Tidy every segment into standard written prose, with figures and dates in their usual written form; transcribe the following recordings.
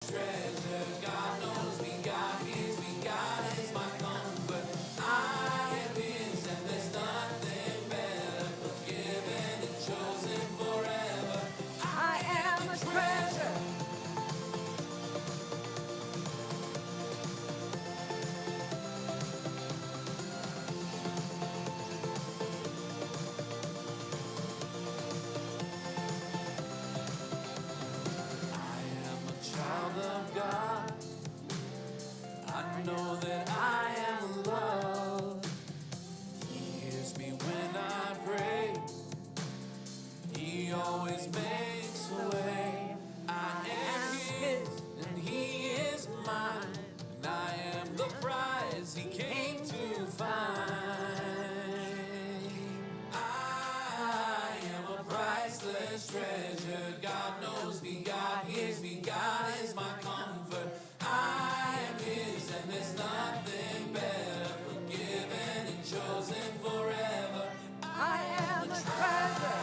Treasure, God knows me, God hears me, God is my comfort. I am His, and there's nothing better. Forgiven and chosen forever. I am a treasure. I am a child of God. I know that I am loved. He hears me when I pray. He always makes a way. I am His, and He is mine. And I am the prize He came to find. I am a priceless treasure. God knows me, God hears me, God is my comfort. I am His, and there's nothing better. Forgiven and chosen forever. I am a treasure.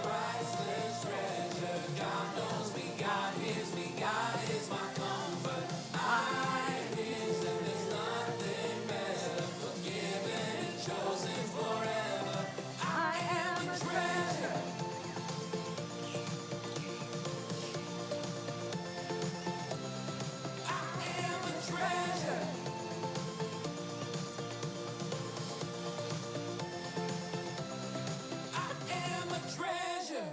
Priceless treasure. God knows me, God hears me, God is my comfort. I am His, and there's nothing better. Forgiven and chosen forever. I am a treasure. I am a treasure. I am a treasure.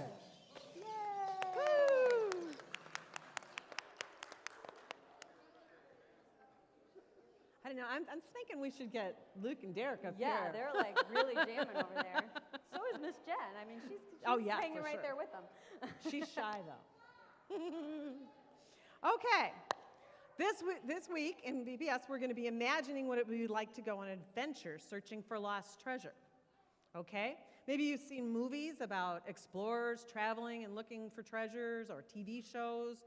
I don't know. I'm thinking we should get Luke and Derek up Yeah, here. they're like really jamming over there. So is Miss Jen. I mean, she's hanging for right sure. there with them. She's shy, though. Okay. This week in BBS, we're going to be imagining what it would be like to go on an adventure searching for lost treasure. Okay? Maybe you've seen movies about explorers traveling and looking for treasures, or TV shows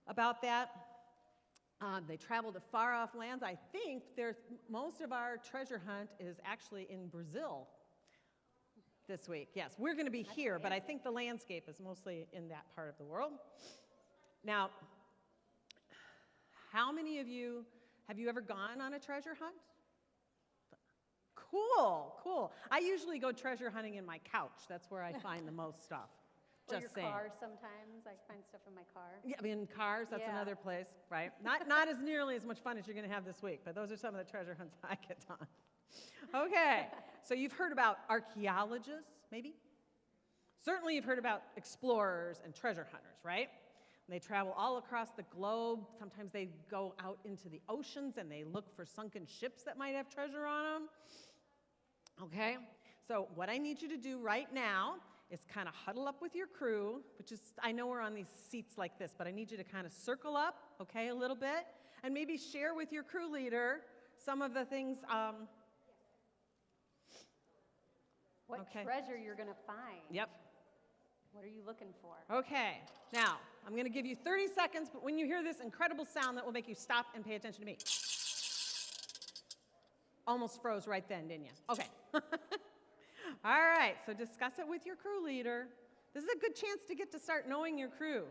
about that. They travel to far-off lands. I think most of our treasure hunt is actually in Brazil this week. Yes, we're going to be here, but I think the landscape is mostly in that part of the world. Now, how many of you, have you ever gone on a treasure hunt? Cool. I usually go treasure hunting in my couch. That's where I find the most stuff. Or Just your saying. car sometimes. I find stuff in my car. Yeah, I mean, in cars, that's Yeah. another place, right? Not as nearly as much fun as you're going to have this week, but those are some of the treasure hunts I get on. Okay, so you've heard about archaeologists, maybe? Certainly you've heard about explorers and treasure hunters, right? They travel all across the globe. Sometimes they go out into the oceans and they look for sunken ships that might have treasure on them. Okay, so what I need you to do right now is kind of huddle up with your crew, which is, I know we're on these seats like this, but I need you to kind of circle up, okay, a little bit, and maybe share with your crew leader some of the things. What Okay. treasure you're going to find. Yep. What are you looking for? Okay, now, I'm going to give you 30 seconds, but when you hear this incredible sound, that will make you stop and pay attention to me. Almost froze right then, didn't you? Okay. All right, so discuss it with your crew leader. This is a good chance to get to start knowing your crew.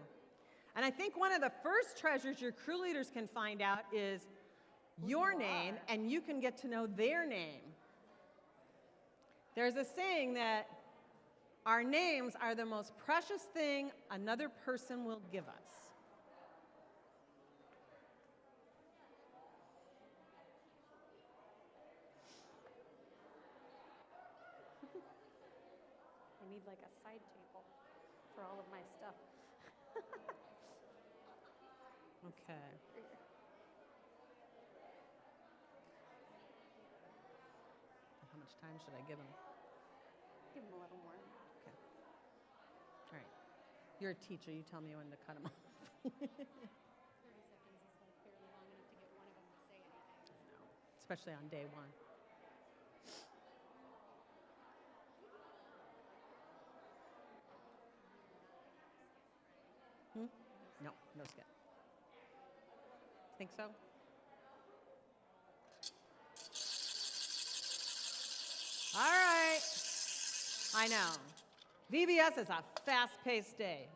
And I think one of the first treasures your crew leaders can find out is your name, and you can get to know their name. There's a saying that our names are the most precious thing another person will give us. I need like a side table for all of my stuff. Okay. How much time should I give them? Give them a little more. Okay. All right. You're a teacher. You tell me when to cut them off. 30 seconds is like barely long enough to get one of them to say anything. No, especially on day one. No, no skip. Think so? All right. I know. VBS is a fast-paced day,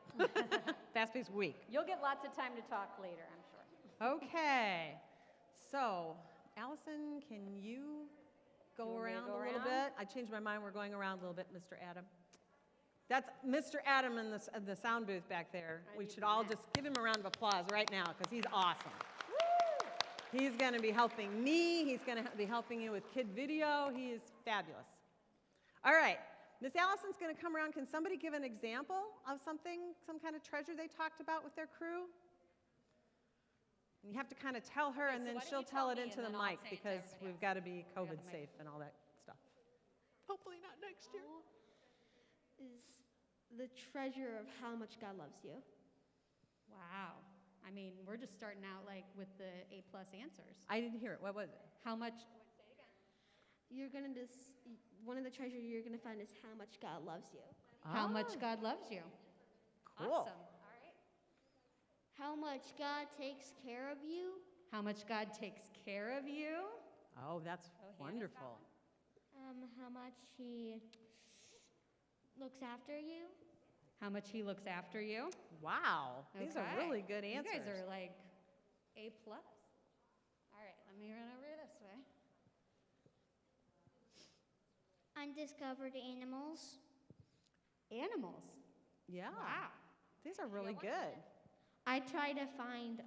fast-paced week. You'll get lots of time to talk later, I'm sure. Okay, so Allison, can you go You want me to around go a little around? bit? I changed my mind. We're going around a little bit, Mr. Adam. That's Mr. Adam in the sound booth back there. We should all just give him a round of applause right now because he's awesome. He's going to be helping me. He's going to be helping you with kid video. He is fabulous. All right, Miss Allison's going to come around. Can somebody give an example of something, some kind of treasure they talked about with their crew? And you have to kind of tell her, Okay, and so then why don't she'll you tell tell it me, into and the then I'll mic say it to because everybody we've else. got to be got COVID the mic. safe and all that stuff. Hopefully not next year. Is the treasure of how much God loves you. Wow. I mean, we're just starting out like with the A+ answers. I didn't hear it. What was it? How much? You're gonna just one of the treasure you're gonna find is how much God loves you. How much God loves you. Cool. Awesome. All right. How much God takes care of you. How much God takes care of you. Oh, that's Hannah's got wonderful. How much He looks after you. How much He looks after you. Wow, these are Okay. really good answers. You guys are like A+. All right, let me run over this way. Undiscovered animals. Animals. Yeah, Wow. these are really good. I try to find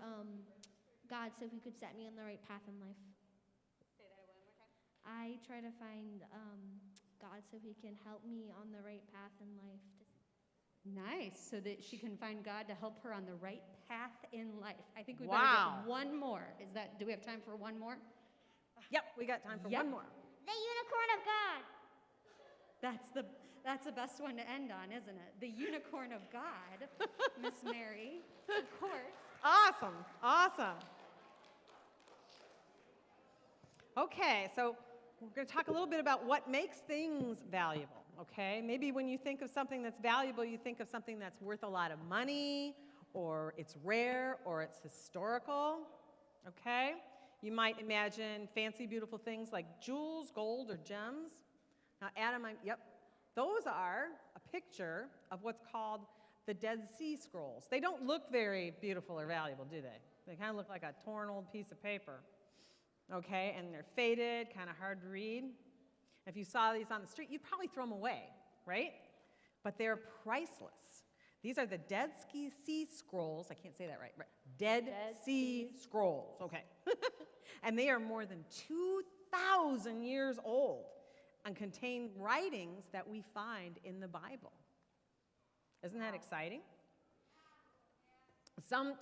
God so He could set me on the right path in life. Say that one more time. I try to find God so He can help me on the right path in life. Nice, so that she can find God to help her on the right path in life. I think we better Wow. get one more. Do we have time for one more? Yep, we got time for Yep. one more. The unicorn of God. That's the best one to end on, isn't it? The unicorn of God, Miss Mary, of course. Awesome, awesome. Okay, so we're going to talk a little bit about what makes things valuable, okay? Maybe when you think of something that's valuable, you think of something that's worth a lot of money, or it's rare, or it's historical, okay? You might imagine fancy, beautiful things like jewels, gold, or gems. Now, Adam, those are a picture of what's called the Dead Sea Scrolls. They don't look very beautiful or valuable, do they? They kind of look like a torn old piece of paper, okay? And they're faded, kind of hard to read. If you saw these on the street, you'd probably throw them away, right? But they're priceless. These are the Dead Sea Scrolls. I can't say that right. Dead Sea Scrolls, okay. And they are more than 2,000 years old and contain writings that we find in the Bible. Isn't that exciting? To some